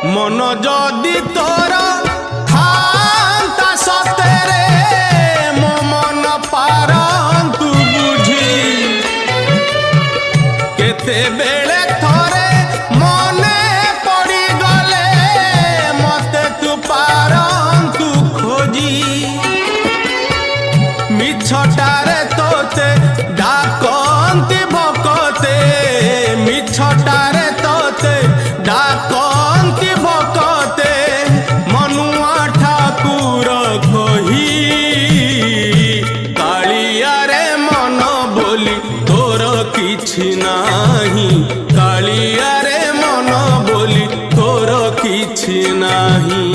मन जदि तोर थांता सतेरे मो मन पारंतु बुझी केते बेले थोरे मने पड़ी गले मते तू पारंतु खोजी मिछटारे तोते डाकंती भकते मिछटारे तोते डाकंती भकते मनुआ ठाकुर कही कालिया रे मन बोली तोर किछि नाही कालिया रे मन बोली तोर किछि नाही।